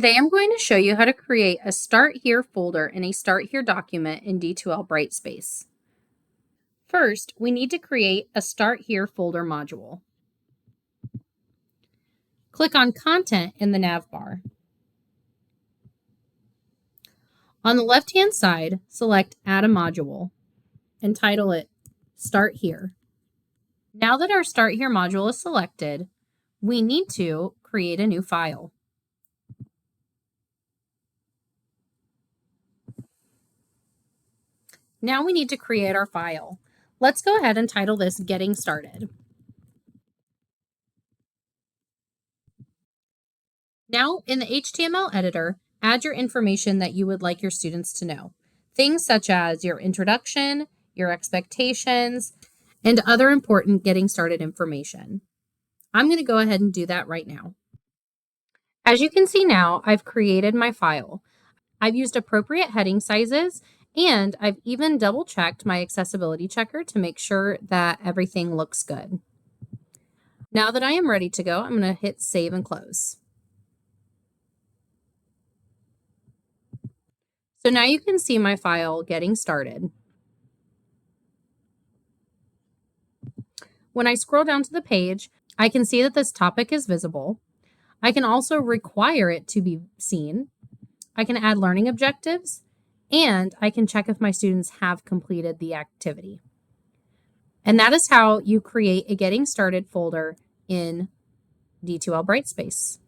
Today I'm going to show you how to create a Start Here folder in a Start Here document in D2L Bright Space. First, we need to create a Start Here folder module. Click on Content in the nav bar. On the left-hand side, select Add a Module and title it Start Here. Now that our Start Here module is selected, we need to create a new file. Now we need to create our file. Let's go ahead and title this Getting Started. Now, in the HTML editor, add your information that you would like your students to know. Things such as your introduction, your expectations, and other important getting started information. I'm going to go ahead and do that right now. As you can see now, I've created my file. I've used appropriate heading sizes, and I've even double-checked my accessibility checker to make sure that everything looks good. Now that I am ready to go, I'm going to hit Save and Close. So now you can see my file getting started. When I scroll down to the page, I can see that this topic is visible. I can also require it to be seen. I can add learning objectives, and I can check if my students have completed the activity. And that is how you create a Getting Started folder in D2L Bright Space.